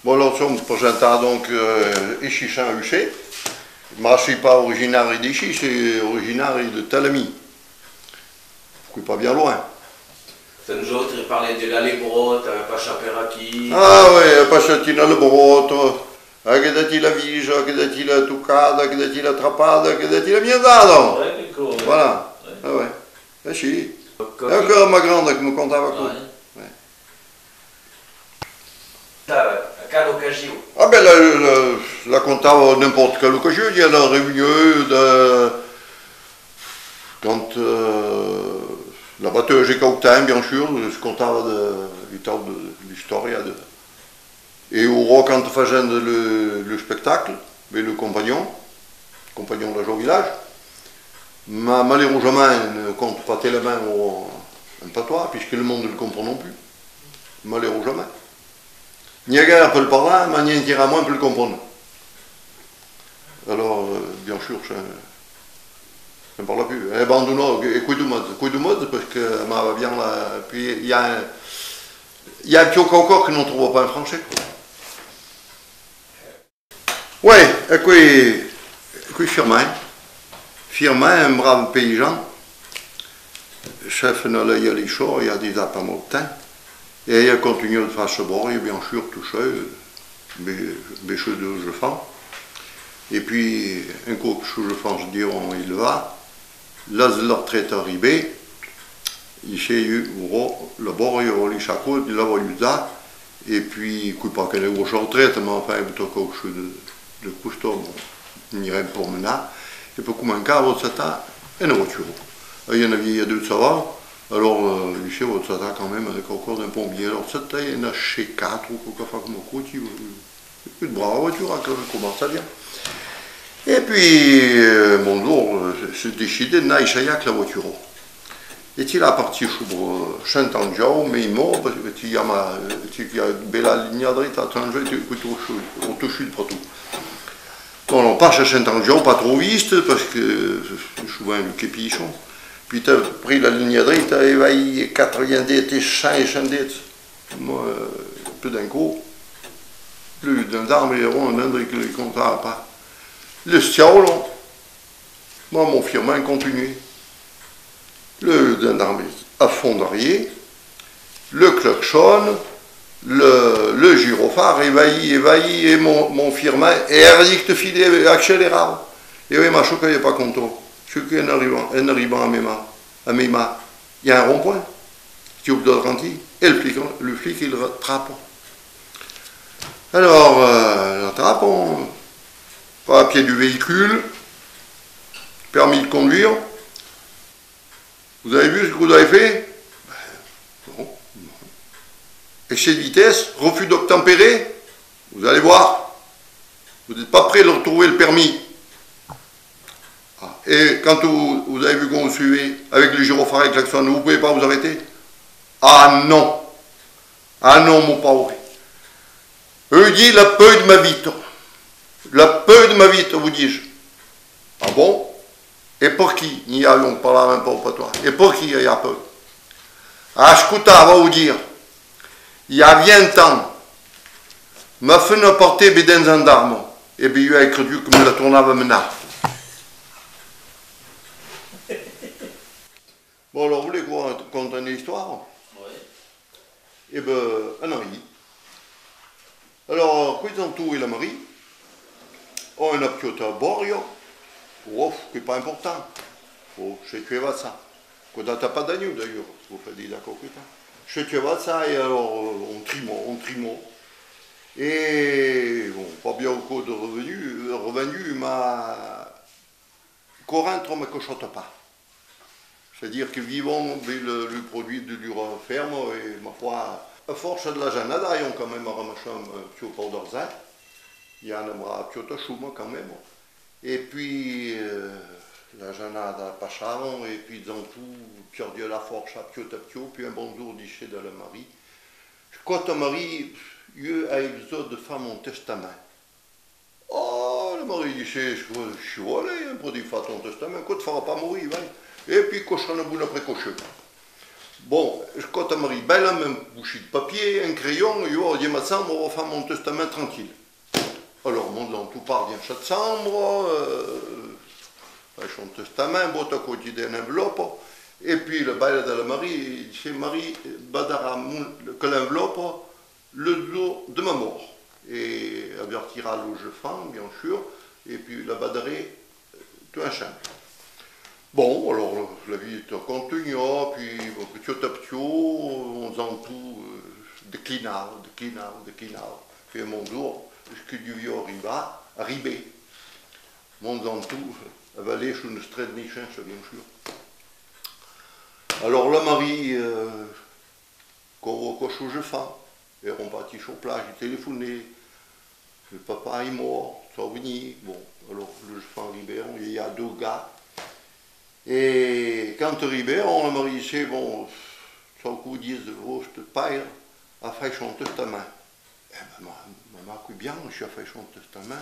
Bon, alors, sono presentato donc ici à Huchet, mais je ne suis pas originaire d'ici, je suis originaire de Talami. Je ne suis pas bien loin. Nous autres, ils parlaient de la Lebrotte, Pacha Peraki. Ah oui, Pachatina Lebrotte, che la Vigia, che la Tuccada, che la Trappata, che la Miezado. Voilà. Ah ouais. Ah si. E encore ma grande che mi contava qua. Quelle occasion? Ah ben la contava n'importe quelle occasion, il y a la réunion de... Quand la batteuse est Cautin, bien sûr, je contava de l'histoire. Et au quand faisait le spectacle, mais le compagnon de la village, mais malheureusement, ne compte pas tellement un patois, puisque le monde ne le comprend non plus. Malheureusement. Niagara peut le parler, mais Niagara peut le comprendre. Alors, bien sûr, je ne parle plus. Abandonné, écoute du mode, parce que ma va bien là. Puis il y a un petit encore que nous ne trouvons pas en français. Oui, et puis Firmin, un brave paysan, chef de la chaud, il y a des appamontins. Et il a continué de faire ce bord, et bien sûr, tout seul, mais chez deux, je fais. Et puis, un coup que je fais, je dis, il va. Là, la retraite arrivée, il s'est eu le bord, il a volé chaque coup, il a volé ça. Et puis, il ne pas qu'elle est grosse retraite, mais enfin, il a quelque chose de costaud, il irait pour mener. Et puis, comme un cas, c'était une voiture. Il y en avait il y a deux de savoir. Alors, ici, ça a quand même avec encore d'un pompier. Alors, c'était une H4 ou quelque chose comme ça. Une brave voiture, comment ça vient. Et puis, mon jour, j'ai décidé de naître avec la voiture. Et il est parti sur Saint-Angiau, mais il est mort, parce qu'il y a une belle ligne droite à Tangier, au touché de partout. Donc, on passe à Saint-Angiau, pas trop vite, parce que c'est souvent le képichon. Puis tu as pris la ligne droite, tu as évaillé 80 dettes et 100 dettes. Moi, peu d'un coup, plus d'un arme et rond, un qui ne les comptera pas. Le stiaul, moi, mon firmin continue. Le gendarme à fond d'arrière, le klaxon, le gyrophare évaillé, et mon firmin, et elle dit que tu files accélérable. Et oui, ma choc, il n'est pas content. Je suis qu'en arrivant à Mema, il y a un rond-point, tu ouvres le ralenti, et le flic, il rattrape. Alors, il rattrape, pas à pied du véhicule, permis de conduire. Vous avez vu ce que vous avez fait? Non. Excès de vitesse, refus d'obtempérer, vous allez voir, vous n'êtes pas prêt de retrouver le permis. Et quand vous avez vu qu'on vous suivez avec le gyrophare et le klaxon, vous ne pouvez pas vous arrêter? Ah non! Ah non, mon pauvre! Eux disent la peur de ma vie. La peur de ma vie, vous dis-je. Ah bon? Et pour qui? N'y allons pas là même pas au patois. Et pour qui il y a peur? Ah, Scouta va vous dire. Il y a 20 ans, m'a fait une portée des gendarmes. Et bien, il a cru que me la tournava maintenant. Bon, alors, vous voulez qu'on raconte une histoire? Oui. Eh bien, un Henri. Alors, qui sont tous et la Marie? On a un petit Borio. Oh, c'est pas important. Oh, je sais ça. Quand t'as pas d'agneau d'ailleurs, vous faites des d'accord que je sais ça, et alors on trimo. Et bon, pas bien au cours de revenu, mais Corintre ne me cochote pas. C'est-à-dire que vivons le produit de l'Euroferme, et ma foi, à force de la Janada, ils ont quand même ramassé un petit peu d'argent. Il y en a un petit peu de chouma quand même. Et puis, la Janada passavano, et puis dans tout, perdu la force à petit, puis un bon jour, dit de la Marie. Quand Marie, il a besoin de faire mon testament. Oh, la Marie dit, je suis allé pour dire faire ton testament, quand tu ne feras pas mourir, ouais. Et puis, cochon a bout après cochon. Bon, quand Marie, ben la même bouchée de papier, un crayon, et oh, dis matin, on va faire mon testament tranquille. Alors, mon dans tout part bien chaque chambre, son testament, botte à côté d'une enveloppe, et puis le bail de la Marie, chez Marie, badara que l'enveloppe le jour de ma mort. Et avertira le jeu fan, bien sûr, et puis la badarait tout un champ. Bon, alors la vie est continue, puis petit à petit, on faisant tout, déclinard. Puis mon jour, jusqu'à du vieux arrivé. Mon faisant tout, avalé sur une strade méchant, bien sûr. Alors la Marie, quand je fais, et on partit sur plage, j'ai téléphoné, le papa est mort, ça va venir. Bon, alors le fais arrivé, il y a 2 gars. Et quand arrivé, on la Marie dit, bon, ça coup disent, votre père a fait son testament. Eh ben, maman, bien, je a fait son testament.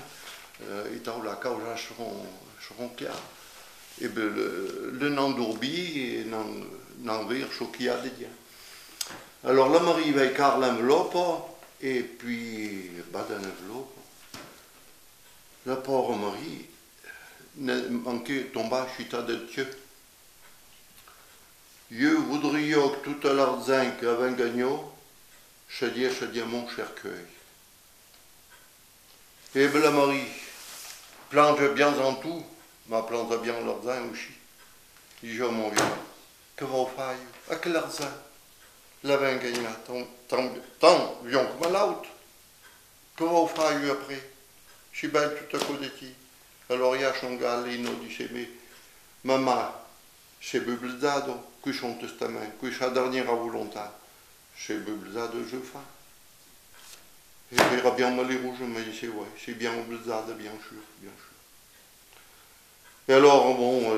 Et dans la cause, seront clairs. Et bien, le nom d'Orbi et non vers ce qu'il y a dedans. Alors la Marie va écarter l'enveloppe, et puis, dans l'enveloppe, la pauvre Marie, manquait tomber chita de Dieu. Je voudrais que tout l'argent qu'avait gagné, je dis mon cercueil. Et bien la Marie, plante bien en tout, mais plante bien l'argent aussi. Je dis, mon vieux, que va faire? À quel argent? L'avait gagné, tant, bien comme l'autre. Que va faire après? Je suis bien tout à côté de ti. Alors il y a son gars, il nous dit, mais maman, c'est Bubelzado, que son testament, que sa dernière volonté. C'est Bubelzado, je fais. Et il verra bien mal les rouges, mais il dit, ouais, c'est bien Bubelzado, bien sûr, bien sûr. Et alors, bon,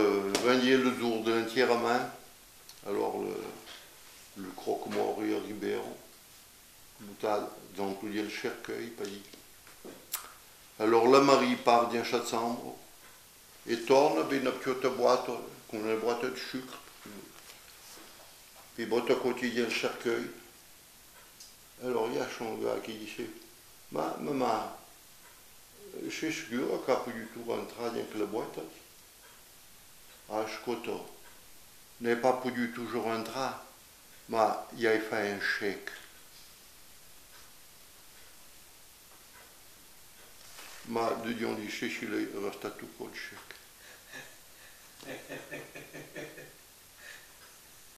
venir le jour de l'enterrement, alors le croque-mort et Ribéron, dans tout le cercueil, pas dit. Alors la Marie part dans sa chambre et tourne avec une petite boîte, comme une boîte de sucre. Puis botte à côté du cercueil. Alors il y a son gars qui dit, maman, je suis sûr qu'il n'a pas du tout rentré dans la boîte. Ah, je côté, n'est pas du tout rentré, mais il a fait un chèque. Mais de Dieu dit, il reste tout pour le chèque.